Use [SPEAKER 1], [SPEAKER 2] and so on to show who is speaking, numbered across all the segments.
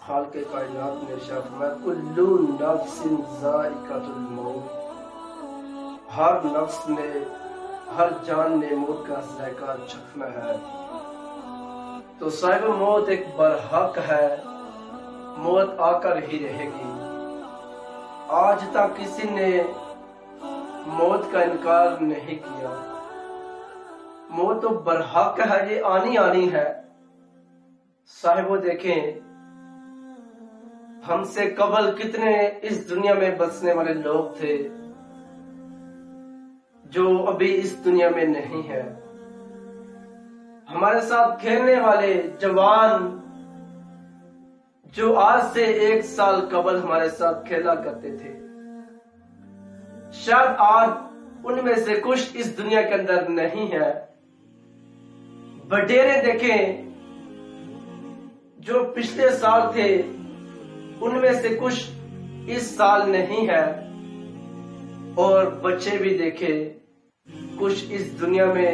[SPEAKER 1] خالق کائنات نے ارشاد فرمایا کل نفس ذائقۃ الموت، ہر نفس نے، ہر جان نے موت کا ذائقہ چکھنا ہے۔ تو صاحب موت ایک برحق ہے، موت آ کر ہی رہے گی۔ آج تک کسی نے موت کا انکار نہیں کیا۔ موت تو برحق ہے، یہ آنی ہے۔ صاحبو دیکھیں ہم سے قبل کتنے اس دنیا میں بسنے والے لوگ تھے جو ابھی اس دنیا میں نہیں ہے۔ ہمارے ساتھ کھیلنے والے جوان جو آج سے 1 سال قبل ہمارے ساتھ کھیلا کرتے تھے، شاید آج ان میں سے کچھ اس دنیا کے اندر نہیں ہے۔ وڈیرے دیکھیں جو پچھلے سال تھے ان میں سے کچھ اس سال نہیں ہے، اور بچے بھی دیکھے کچھ اس دنیا میں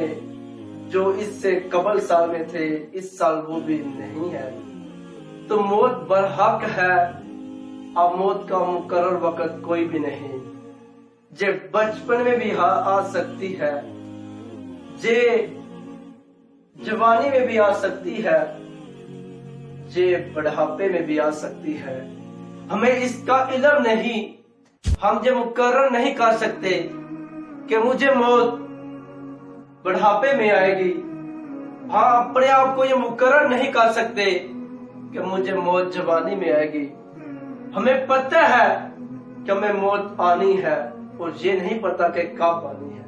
[SPEAKER 1] جو اس سے قبل سال میں تھے اس سال وہ بھی نہیں ہے۔ تو موت برحق ہے، اب موت کا مقرر وقت کوئی بھی نہیں۔ جے بچپن میں بھی آ سکتی ہے، جے جوانی میں بھی آ سکتی ہے، جے بڑھاپے میں بھی آ سکتی ہے۔ ہمیں اس کا علم نہیں، ہم یہ مقرر نہیں کر سکتے کہ مجھے موت بڑھاپے میں آئے گی۔ ہاں اپنے آپ کو یہ مقرر نہیں کر سکتے کہ مجھے موت جوانی میں آئے گی۔ ہمیں پتہ ہے کہ ہمیں موت آنی ہے، اور یہ نہیں پتا کہ کب آنی ہے۔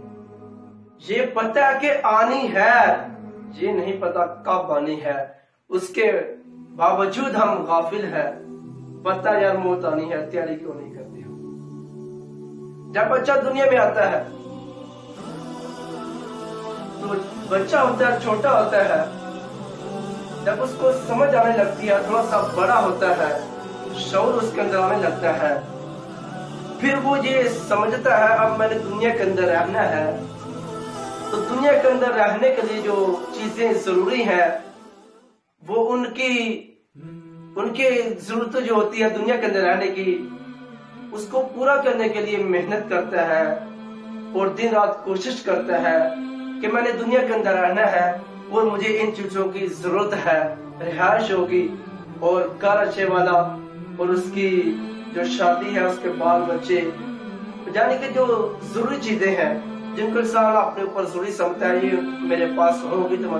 [SPEAKER 1] یہ پتہ ہے کہ آنی ہے، یہ نہیں پتا کب آنی ہے۔ اس کے باوجود ہم غافل ہیں۔ پتہ یار موت آنی ہے، تیاری کیوں نہیں کرتے ہو؟ جب بچہ دنیا میں آتا ہے تو بچہ ہوتا ہے، چھوٹا ہوتا ہے، جب اس کو سمجھ آنے لگتی ہے، تھوڑا سا بڑا ہوتا ہے، شعور اس کے اندر آنے لگتا ہے، پھر وہ یہ سمجھتا ہے اب میں نے دنیا کے اندر رہنا ہے۔ تو دنیا کے اندر رہنے کے لیے جو چیزیں ضروری ہیں وہ ان کی ضرورت جو ہوتی ہے دنیا کے اندر رہنے کی، اس کو پورا کرنے کے لیے محنت کرتا ہے اور دن رات کوشش کرتا ہے کہ میں نے دنیا کے اندر رہنا ہے اور مجھے ان چیزوں کی ضرورت ہے، رہائش ہوگی اور گھر اچھے والا، اور اس کی جو شادی ہے، اس کے بال بچے، یعنی کہ جو ضروری چیزیں ہیں جن کو انسان اپنے اوپر ضروری سمجھتا ہے، یہ میرے پاس ہوگی تو میں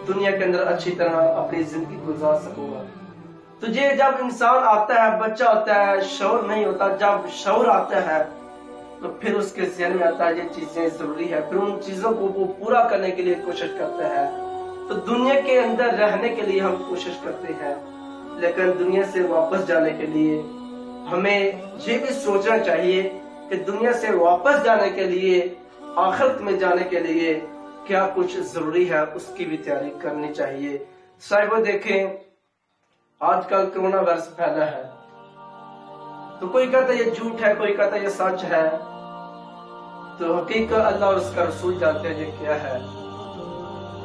[SPEAKER 1] دنیا کے اندر اچھی طرح اپنی زندگی گزار سکوں گا۔ تو یہ جب انسان آتا ہے، بچہ ہوتا ہے، شعور نہیں ہوتا، جب شعور آتا ہے تو پھر اس کے ذہن میں آتا ہے یہ چیزیں ضروری ہے، پھر ان چیزوں کو وہ پورا کرنے کے لیے کوشش کرتا ہے۔ تو دنیا کے اندر رہنے کے لیے ہم کوشش کرتے ہیں، لیکن دنیا سے واپس جانے کے لیے ہمیں یہ بھی سوچنا چاہیے کہ دنیا سے واپس جانے کے لیے، آخرت میں جانے کے لیے کیا کچھ ضروری ہے، اس کی بھی تیاری کرنی چاہیے۔ صاحبو دیکھیں آج کل کرونا وائرس پھیلا ہے، تو کوئی کہتا ہے یہ جھوٹ ہے، کوئی کہتا ہے یہ سچ ہے، تو حقیقت اللہ اور اس کا رسول جانتے ہیں یہ کیا ہے۔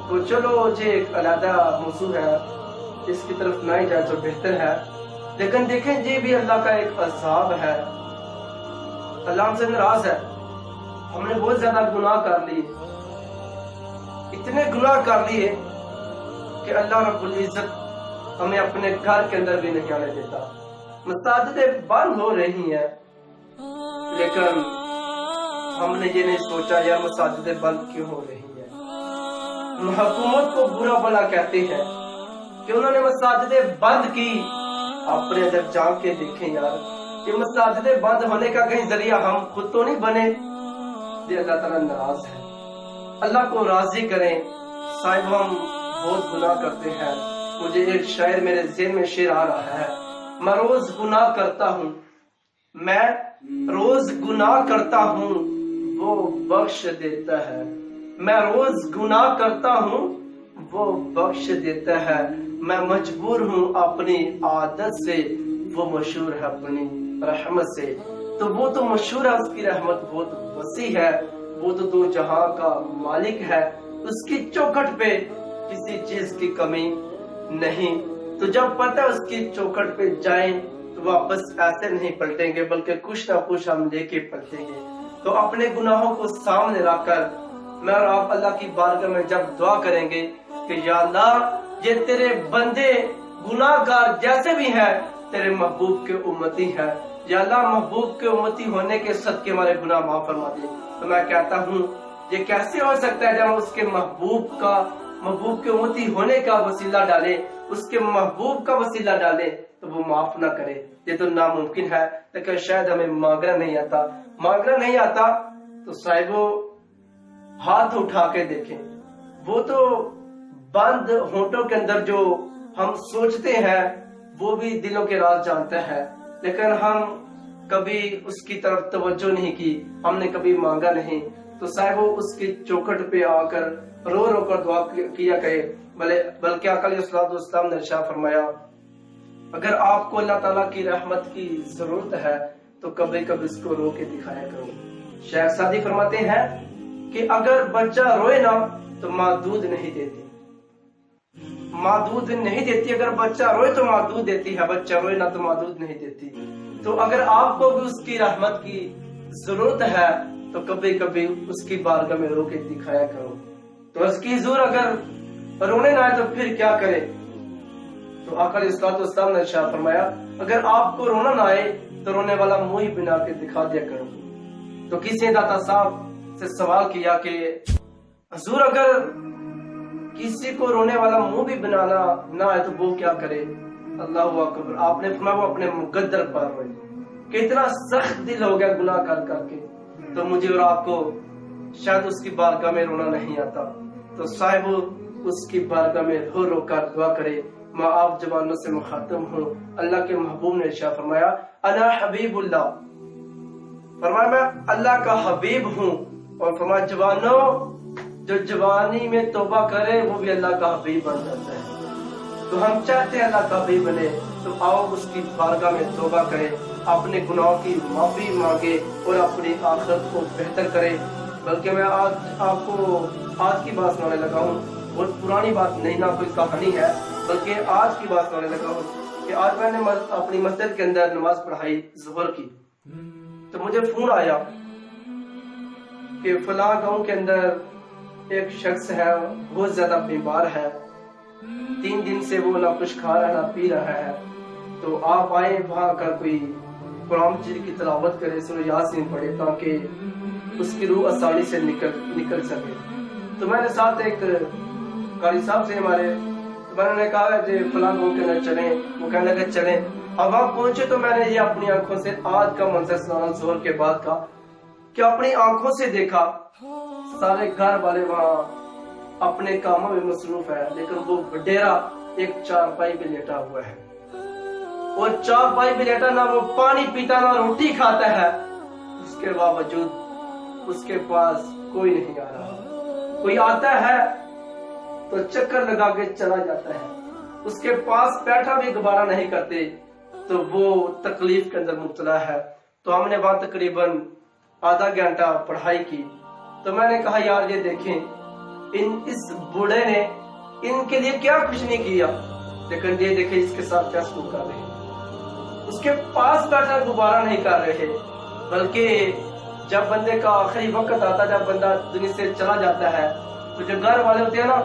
[SPEAKER 1] تو چلو یہ ایک علیحدہ موضوع ہے، اس کی طرف نہ ہی جائے تو بہتر ہے، لیکن دیکھیں یہ بھی اللہ کا ایک عذاب ہے۔ اللہ ہم سے ناراض ہے، ہم نے بہت زیادہ گناہ کر لیے، اتنے گناہ کر لیے کہ اللہ رب العزت ہمیں اپنے گھر کے اندر بھی نہیں آنے دیتا۔ مساجدیں بند ہو رہی ہیں، لیکن ہم نے یہ نہیں سوچا یار مساجدیں بند کیوں ہو رہی ہیں۔ ہم حکومت کو برا بھلا کہتے ہیں کہ انہوں نے مساجدیں بند کی، اپنے اندر جان کے دیکھیں یار کہ مساجدیں بند ہونے کا کہیں ذریعہ ہم خود تو نہیں بنے۔ یہ اللہ تعالیٰ ناراض ہے، اللہ کو راضی کریں۔ صاحب ہم بہت گناہ کرتے ہیں۔ مجھے ایک شاعر میرے ذہن میں شعر آ رہا ہے، میں روز گناہ کرتا ہوں، میں روز گناہ کرتا ہوں وہ بخش دیتا ہے، میں روز گناہ کرتا ہوں وہ بخش دیتا ہے، میں مجبور ہوں اپنی عادت سے، وہ مشہور ہے اپنی رحمت سے۔ تو وہ تو مشہور ہے، اس کی رحمت بہت وسیع ہے، وہ تو دو جہاں کا مالک ہے، اس کی چوکھٹ پہ کسی چیز کی کمی نہیں۔ تو جب پتہ اس کی چوکھٹ پہ جائیں تو واپس ایسے نہیں پلٹیں گے بلکہ کچھ نہ کچھ ہم لے کے پلٹیں گے۔ تو اپنے گناہوں کو سامنے رکھ کر میں اور آپ اللہ کی بارگاہ میں جب دعا کریں گے کہ یا اللہ یہ تیرے بندے گناہ گار جیسے بھی ہیں تیرے محبوب کے امتی ہیں، یا اللہ محبوب کے امتی ہونے کے صدقے ہمارے گناہ معاف فرما دے۔ تو میں کہتا ہوں یہ کیسے ہو سکتا ہے جب ہم اس کے محبوب کے امتی ہونے کا وسیلہ ڈالیں، اس کے محبوب کا وسیلہ ڈالیں تو وہ معاف نہ کرے؟ یہ تو ناممکن ہے۔ لیکن شاید ہمیں مانگنا نہیں آتا تو صاحبو ہاتھ اٹھا کے دیکھیں، وہ تو بند ہونٹوں کے اندر جو ہم سوچتے ہیں وہ بھی دلوں کے راز جانتا ہے، لیکن ہم کبھی اس کی طرف توجہ نہیں کی، ہم نے کبھی مانگا نہیں۔ تو صاحبو اس کی چوکھٹ پہ آ کر رو رو کر دعا کیا کرے، بلکہ آقا علیہ الصلوۃ والسلام نے ارشاد فرمایا اگر آپ کو اللہ تعالیٰ کی رحمت کی ضرورت ہے تو کبھی کبھی اس کو رو کے دکھایا کرو۔ شیخ سعدی فرماتے ہیں کہ اگر بچہ روئے نا تو ماں دودھ نہیں دیتی، اگر بچہ روئے تو ماں دودھ دیتی ہے، بچہ روئے نا تو ماں دودھ نہیں دیتی۔ تو اگر آپ کو بھی اس کی رحمت کی ضرورت ہے تو کبھی کبھی اس کی بارگاہ میں رو کے دکھایا کرو۔ تو اس کی حضور اگر رونے نہ آئے تو پھر کیا کرے؟ تو آقا علیہ الصلوۃ والسلام نے ارشاد فرمایا اگر آپ کو رونا نہ آئے تو رونے والا منہ ہی بنا کے دکھا دیا کرو۔ تو کسی نے داتا صاحب سے سوال کیا کہ حضور اگر کسی کو رونے والا منہ بھی بنانا نہ آئے تو وہ کیا کرے؟ اللہ اکبر، آپ نے فرمایا وہ اپنے مقدر پر روئے کہ اتنا سخت دل ہو گیا گناہ کر کے۔ تو مجھے اور آپ کو شاید اس کی بارگاہ میں رونا نہیں آتا، تو صاحب اس کی بارگاہ میں رو رو کر دعا کرے۔ میں آپ جوانوں سے مخاطب ہوں، اللہ کے محبوب نے ارشاد فرمایا انا حبیب اللہ، فرمایا میں اللہ کا حبیب ہوں، اور فرمایا جوانوں جو جوانی میں توبہ کرے وہ بھی اللہ کا حبیب بن جاتا ہے۔ تو ہم چاہتے ہیں اللہ کا حبیب بنے، تو آؤ اس کی بارگاہ میں توبہ کرے، اپنے گناہوں کی معافی مانگے اور اپنی آخرت کو بہتر کرے۔ بلکہ میں آج آپ کو آج کی بات سنانے لگا ہوں، بہت پرانی بات نہیں، نہ کوئی کہانی ہے، بلکہ آج کی بات سنانے لگا ہوں کہ آج میں نے اپنی مسجد کے اندر نماز پڑھائی ظہر کی، تو مجھے فون آیا کہ فلاں گاؤں کے اندر ایک شخص ہے بہت زیادہ بیمار ہے، 3 دن سے وہ نہ کچھ کھا رہا نہ پی رہا ہے، تو آپ آئیں وہاں کر کوئی قرآن مجید کی تلاوت کرے، سورہ یاسین پڑھے تاکہ اس کی روح آسانی سے نکل سکے۔ تو میں نے ساتھ ایک قاری صاحب سے ہمارے، تو میں نے کہا کہ فلاں گاؤں کے اندر چلیں، وہ کہنے لگے چلیں۔ اب وہاں پہنچے تو میں نے یہ اپنی آنکھوں سے آج کا منظر سنانا ظہر کے بعد کا کہ اپنی آنکھوں سے دیکھا سارے گھر والے وہاں اپنے کاموں میں مصروف ہے، لیکن وہ ڈیرا ایک چارپائی پہ لیٹا ہوا ہے، اور چارپائی پہ لیٹا نہ وہ پانی پیتا نہ روٹی کھاتا ہے، اس کے باوجود اس کے پاس کوئی نہیں آ رہا، کوئی آتا ہے تو چکر لگا کے چلا جاتا ہے، اس کے پاس بیٹھا بھی گوارا نہیں کرتے، تو وہ تکلیف کے اندر مبتلا ہے۔ تو ہم نے وہاں تقریباً آدھا گھنٹہ پڑھائی کی، تو میں نے کہا یار یہ دیکھیں اس بوڑھے نے ان کے لیے کیا کچھ نہیں کیا، لیکن یہ دیکھیں اس کے ساتھ کیا سلوک کر رہے ہیں، اس کے پاس بیٹھا گوارا نہیں کر رہے، بلکہ جب بندے کا آخری وقت آتا، جب بندہ دنیا سے چلا جاتا ہے تو جو گھر والے ہوتے ہیں نا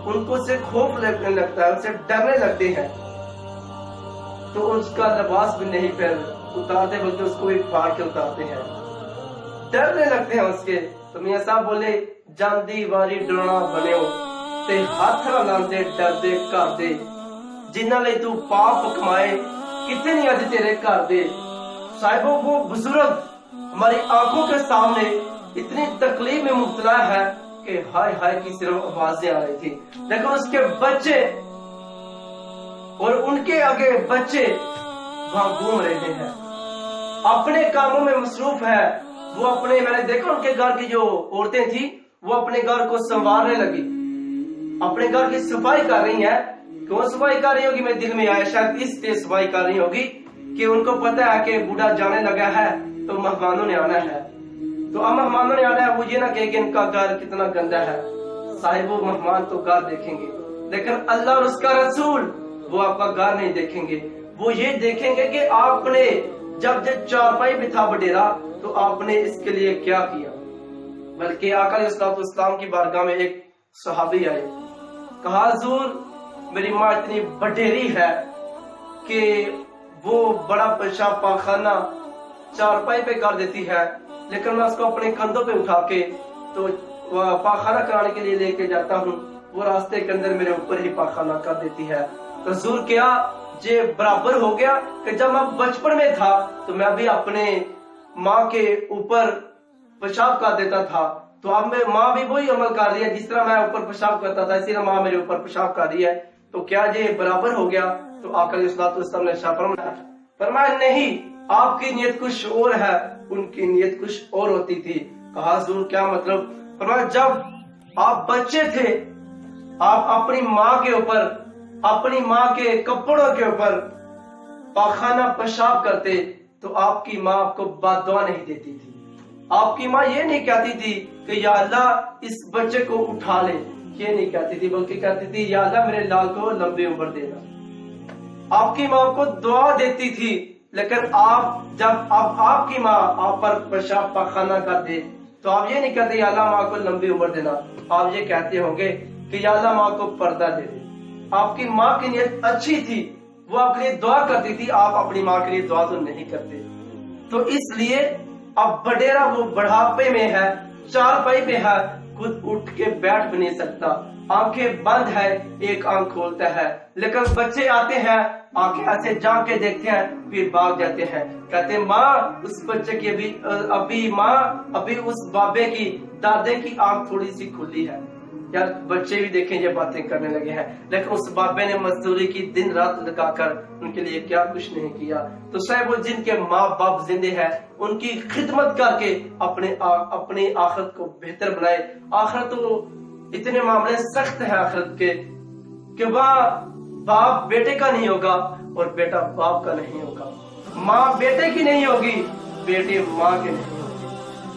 [SPEAKER 1] ان کو سے خوف لگنے لگتا ہے، ان سے ڈرنے لگتے ہیں، تو اس کا لباس بھی نہیں پھر اتارتے بلکہ اس کو بھی پھاڑ کے اتارتے ہیں، ڈرنے لگتے ہیں اس کے۔ تو میاں صاحب بولے جاندی واری ڈرنا بنیو تے ہاتھ نہ لاندے ڈر دے کر دے، جنہاں لئی تو پاپ کمائے کتنی اج تیرے گھر دے۔ صاحبوں وہ بزرگ ہماری آنکھوں کے سامنے اتنی تکلیف میں مبتلا ہے کہ ہائے ہائے کی صرف آوازیں آ رہی تھی، لیکن اس کے بچے اور ان کے آگے بچے وہاں گھوم رہے ہیں، اپنے کاموں میں مصروف ہے۔ وہ اپنے، میں نے دیکھا ان کے گھر کی جو عورتیں تھی وہ اپنے گھر کو سنوارنے لگی، اپنے گھر کی صفائی کر رہی ہیں۔ کیوں صفائی کر رہی ہوگی؟ میرے دل میں آیا شاید اس لیے صفائی کر رہی ہوگی کہ ان کو پتہ ہے کہ بوڑھا جانے لگا ہے تو مہمانوں نے آنا ہے، تو اب مہمانوں نے آنا ہے، وہ یہ نہ کہے کہ ان کا گھر کتنا گندا ہے، صاحب وہ مہمان تو گھر دیکھیں گے، لیکن اللہ اور اس کا رسول वो आपका घर नहीं देखेंगे, वो ये देखेंगे कि आपने जब चारपाई भी था बडेरा तो आपने इसके लिए क्या किया। बल्कि आका अलैहिस्सलाम की बारगाह में एक सहाबी आए, कहा हुजूर मेरी माँ इतनी बडेरी है कि वो बड़ा पेशाब पाखाना चारपाई पे कर देती है, लेकिन मैं उसको अपने कंधों पे उठा के तो पाखाना कराने के लिए लेके जाता हूँ, वो रास्ते के अंदर मेरे ऊपर ही पाखाना कर देती है। तो हुजूर क्या ये बराबर हो गया कि जब मैं बचपन में था तो मैं भी अपने माँ के ऊपर पेशाब कर देता था, तो अब मैं माँ भी वही अमल कर रही है, जिस तरह मैं ऊपर पेशाब करता था इसी तरह माँ मेरे ऊपर पेशाब कर रही है, तो क्या ये बराबर हो गया। तो आका अलैहिस्सलाम ने फरमाया नहीं, आपकी नीयत कुछ और है, उनकी नीयत कुछ और होती थी। कहा हुजूर क्या मतलब। फरमाया जब आप बच्चे थे आप अपनी माँ के ऊपर, अपनी माँ के कपड़ों के ऊपर पाखाना पेशाब करते तो आपकी माँ आपको बद्दुआ नहीं देती थी, आपकी माँ ये नहीं कहती थी कि या अल्लाह इस बच्चे को उठा ले, ये नहीं कहती थी, बल्कि कहती थी या अल्लाह मेरे लाल को लंबी उम्र देना। आपकी माँ को दुआ देती थी, लेकिन आप जब अब आपकी माँ आप पर पेशाब पाखाना कर दे तो आप ये नहीं कहते या अल्लाह माँ को लंबी उम्र देना, आप ये कहते होंगे कि या अल्लाह माँ को पर्दा दे दे। आपकी माँ की नीयत अच्छी थी, वो आपके लिए दुआ करती थी, आप अपनी माँ के लिए दुआ तो नहीं करते। तो इसलिए अब बडेरा वो बढ़ापे में है, चारपाई पे है, खुद उठ के बैठ भी नहीं सकता, आंखें बंद है, एक आंख खोलता है। लेकिन बच्चे आते हैं, आंखें ऐसे जाग के देखते हैं, फिर भाग जाते हैं, कहते हैं माँ उस बच्चे की अभी माँ अभी उस बाबे की दादे की आंख थोड़ी सी खुली है। यार बच्चे भी देखें ये बातें करने लगे हैं, लेकिन उस बाबे ने मजदूरी की दिन रात लगाकर उनके लिए क्या कुछ नहीं किया। तो शायद वो जिनके माँ बाप जिंदे हैं उनकी खिदमत करके अपने आखिरत को बेहतर बनाए। आखिरत तो इतने मामले सख्त है आखिरत के कि वह बाप बेटे का नहीं होगा और बेटा बाप का नहीं होगा, माँ बेटे की नहीं होगी, बेटे माँ के नहीं होगी।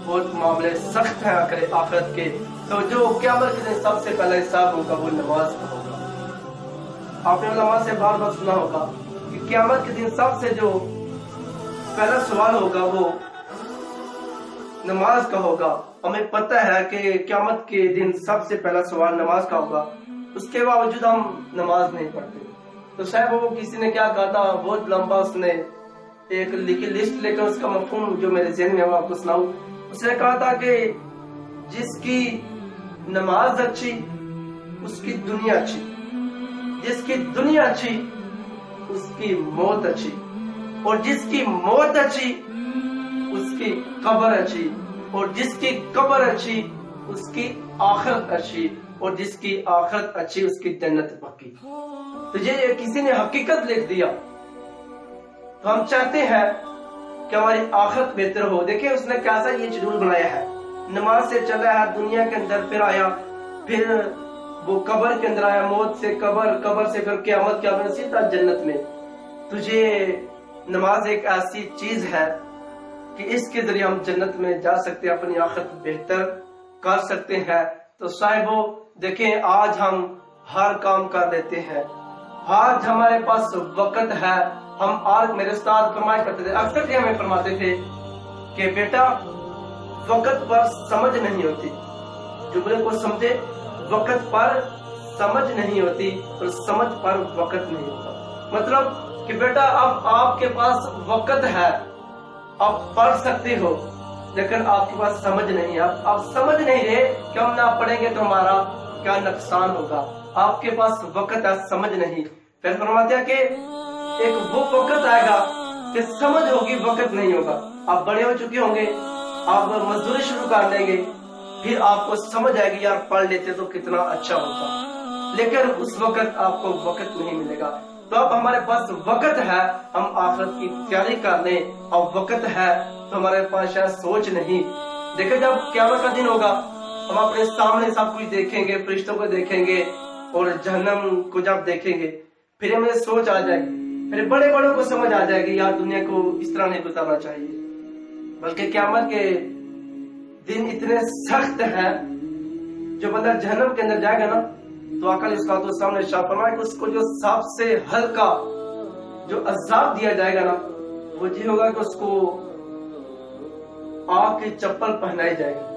[SPEAKER 1] बहुत मामले सख्त है आखिरत के। तो जो क़यामत के दिन सबसे पहला हिसाब होगा वो नमाज का होगा। आपने नमाज से बार बार सुना होगा कि क़यामत के दिन सबसे जो पहला सवाल होगा वो नमाज का होगा। हमें पता है कि क़यामत के दिन सबसे पहला सवाल नमाज का होगा, उसके बावजूद हम नमाज नहीं पढ़ते। तो शायद वो किसी ने क्या कहा था, बहुत लंबा उसने एक लिखी लिस्ट लेकर उसका मफहूम जो मेरे ज़हन में आपको सुनाऊं। उसने कहा था कि जिसकी नमाज अच्छी उसकी दुनिया अच्छी, जिसकी दुनिया अच्छी उसकी मौत अच्छी, और जिसकी मौत अच्छी उसकी कब्र अच्छी, और जिसकी कब्र अच्छी उसकी आखिरत अच्छी, और जिसकी आखिरत अच्छी उसकी जन्नत पक्की। तो ये किसी ने हकीकत लिख दिया। तो हम चाहते हैं कि हमारी आखिरत बेहतर हो। देखिए उसने कैसा ये शेड्यूल बनाया है, नमाज से चला है दुनिया के अंदर, फिर आया, फिर वो कब्र के अंदर आया, मौत से कब्र, कब्र से फिर क़यामत के आगे सीधा जन्नत में। तुझे नमाज एक ऐसी चीज है कि इसके जरिए हम जन्नत में जा सकते हैं, अपनी आखिरत बेहतर कर सकते हैं। तो साहिबो देखें आज हम हर काम कर लेते हैं, आज हमारे पास वक्त है। हम आज मेरे उस्ताद फरमाया करते थे, अक्सर ये हमें फरमाते थे कि बेटा वक्त पर समझ नहीं होती, जुमले को समझे, वक्त पर समझ नहीं होती और समझ पर वक्त नहीं होता। मतलब कि बेटा अब आपके पास वक्त है, आप पढ़ सकते हो, लेकिन आपके पास समझ नहीं है। आप समझ नहीं रहे कि हम ना पढ़ेंगे तो हमारा क्या नुकसान होगा। आपके पास वक्त है, समझ नहीं। फिर फरमाते हैं कि एक वो वक्त आएगा कि समझ होगी, वक्त नहीं होगा। आप बड़े हो चुके होंगे, आप मजदूरी शुरू कर देंगे, फिर आपको समझ आएगी यार पढ़ लेते तो कितना अच्छा होता, लेकिन उस वक्त आपको वक्त नहीं मिलेगा। तो अब हमारे पास वक्त है, हम आखिरत की तैयारी कर लें, और वक्त है तो हमारे पास शायद सोच नहीं। देखिए जब क़यामत का दिन होगा हम अपने सामने सब कुछ देखेंगे, फरिश्तों को देखेंगे और जहन्नम को जब देखेंगे फिर हमें सोच आ जाएगी, फिर बड़े बड़ों को समझ आ जाएगी यार दुनिया को इस तरह नहीं गुजारना चाहिए। बल्कि क़यामत के दिन इतने सख्त हैं, जो बंदा जहन्नम के अंदर जाएगा ना तो आका अलैहिस्सलाम ने इरशाद फरमाया कि उसको जो सबसे हल्का जो अज़ाब दिया जाएगा ना, वो ये होगा कि उसको आग की चप्पल पहनाई जाएगी।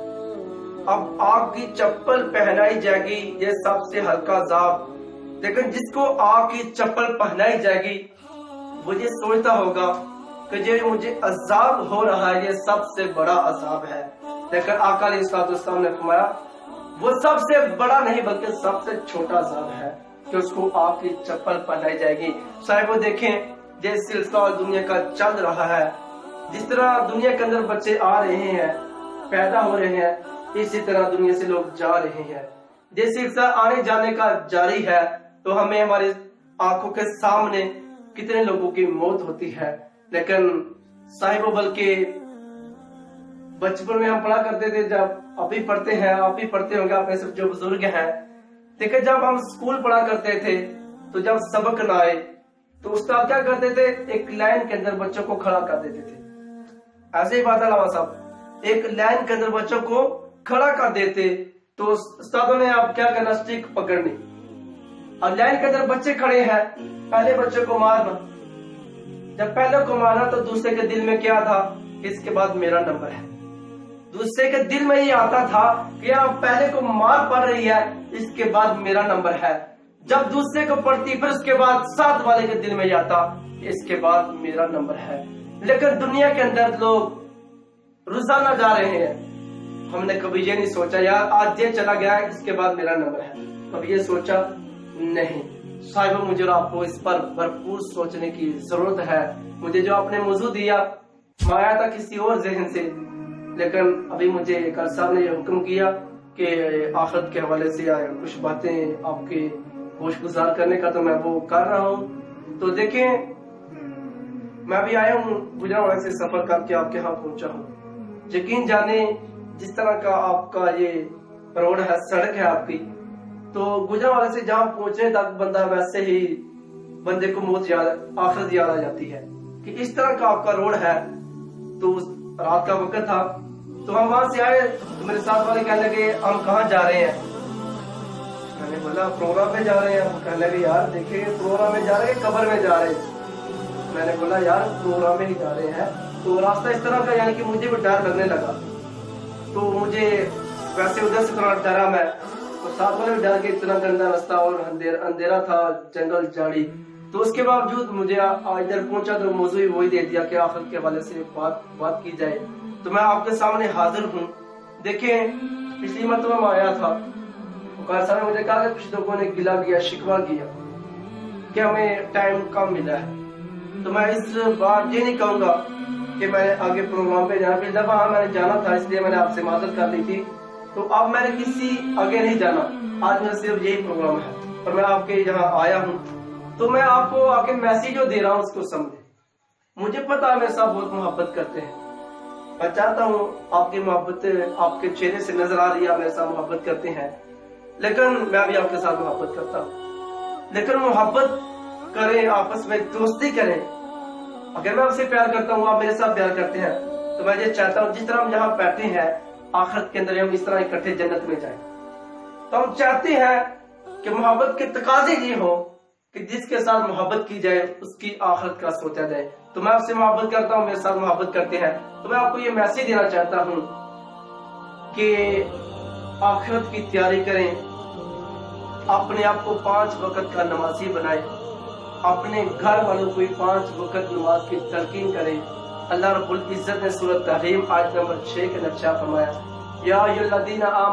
[SPEAKER 1] अब आग की चप्पल पहनाई जाएगी, ये सबसे हल्का अज़ाब। लेकिन जिसको आग की चप्पल पहनाई जाएगी वो ये सोचता होगा कि जो मुझे अज़ाब हो रहा है ये सबसे बड़ा अज़ाब है। लेकिन आका अलैहिस्सलाम ने फरमाया वो सबसे बड़ा नहीं बल्कि सबसे छोटा अज़ाब है कि उसको आग की चप्पल पहनाई जाएगी। साहिबो देखें, ये सिलसिला दुनिया का चल रहा है। जिस तरह दुनिया के अंदर बच्चे आ रहे हैं, पैदा हो रहे हैं, इसी तरह दुनिया से लोग जा रहे हैं। ये सिलसिला आने जाने का जारी है, तो हमें हमारे आंखों के सामने कितने लोगों की मौत होती है। लेकिन साहिबो, बल्कि बचपन में हम पढ़ा करते थे, जब अभी पढ़ते हैं, आप भी पढ़ते होंगे, अपने सब जो बुजुर्ग हैं, देखिए जब हम स्कूल पढ़ा करते थे तो जब सबक ना आए तो उस्ताद क्या करते थे, एक लाइन के अंदर बच्चों को खड़ा कर देते थे। ऐसे ही बात अलावा साहब, एक लाइन के अंदर बच्चों को खड़ा कर देते तो उस्तादों ने अब क्या करना, स्टिक पकड़नी, और लाइन के अंदर बच्चे खड़े हैं, पहले बच्चे को मारना। जब पहले को मारा तो दूसरे के दिल में क्या था, इसके बाद मेरा नंबर है। दूसरे के दिल में ये आता था कि यार पहले को मार पड़ रही है, इसके बाद मेरा नंबर है। जब दूसरे को पड़ती फिर उसके बाद साथ वाले के दिल में ये आता, इसके बाद मेरा नंबर है। लेकिन दुनिया के अंदर लोग रोजाना जा रहे हैं। हमने कभी ये नहीं सोचा यार आज ये चला गया है, इसके बाद मेरा नंबर है, कभी ये सोचा नहीं। साहिबो, मुझे आपको इस पर भरपूर सोचने की जरूरत है। मुझे जो आपने मौजू दिया, मैं आया था किसी और जहन से, लेकिन अभी मुझे कल साहब ने ये हुक्म किया कि आखिरत के हवाले से कुछ बातें आपके होश गुजार करने का, तो मैं वो कर रहा हूँ। तो देखें, मैं भी आया हूँ गुजरावाला से सफर करके आपके यहाँ पहुंचा हूँ। यकीन जाने जिस तरह का आपका ये रोड है, सड़क है आपकी, तो गुजरावाला से जहाँ पहुंचने तक बंदा वैसे ही बंदे को मौत याद, आखिरत याद आ जाती है कि इस तरह का आपका रोड है। तो रात का वक्त था, तो हम वहां से आए तो मेरे साथ वाले कहने लगे हम कहाँ जा रहे हैं। मैंने बोला प्रोग्राम में जा रहे हैं। हम कहने लगे यार देखिए प्रोग्राम में जा रहे हैं, कब्र में जा रहे हैं। मैंने बोला यार प्रोग्राम में ही जा रहे हैं। तो रास्ता इस तरह का, यानी कि मुझे भी डर लगने लगा। तो मुझे वैसे उधर से थोड़ा डरा मैं, तो साथ वाले भी डर के, इतना गंदा रास्ता और अंधेरा था, जंगल झाड़ी। तो उसके बावजूद मुझे इधर पहुंचा तो मौजू वही दे दिया कि आखिरत के हवाले से बात की जाए। तो मैं आपके सामने हाजिर हूँ। देखें, पिछली मरतबा में आया था, ने मुझे कहा कि कुछ लोगों ने गिला किया, शिकवा किया कि हमें टाइम कम मिला है। तो मैं इस बार ये नहीं कहूंगा कि मैंने आगे प्रोग्राम पे जाना, पिछली दफा मैंने जाना था इसलिए मैंने आपसे माजरत कर ली थी। तो अब मैंने किसी आगे नहीं जाना, आज मेरा सिर्फ यही प्रोग्राम है और मैं आपके यहाँ आया हूँ। तो मैं आपको आके मैसेज जो दे रहा हूँ उसको समझे। मुझे पता है मेरे साथ बहुत मोहब्बत करते हैं, मैं चाहता हूँ आपकी मोहब्बत आपके चेहरे से नजर आ रही है, मेरे साथ मोहब्बत करते हैं, लेकिन मैं भी आपके साथ मोहब्बत करता हूँ। लेकिन मोहब्बत करें, आपस में दोस्ती करें। अगर मैं आपसे प्यार करता हूँ, आप मेरे साथ प्यार करते हैं, तो मैं ये चाहता हूँ जिस तरह हम यहाँ बैठे हैं आखिरत के अंदर हम इस तरह इकट्ठे जन्नत में जाएं। तो हम चाहते हैं कि मोहब्बत के तकाजे ये हो कि जिसके साथ मोहब्बत की जाए उसकी आखिरत का सोचा जाए। तो मैं आपसे मोहब्बत करता हूँ, मेरे साथ मोहब्बत करते हैं। तो मैं आपको ये मैसेज देना चाहता हूँ कि आखिरत की तैयारी करें, अपने आप को 5 वक्त का नमाजी बनाए, अपने घर वालों को 5 वक्त नमाज की तलकीन करें। अल्लाह रब्बुल इज्जत ने सूरत तहरीम आयत नंबर 6 के नक्शा फरमाया, या अय्युहल्लज़ीना आमनू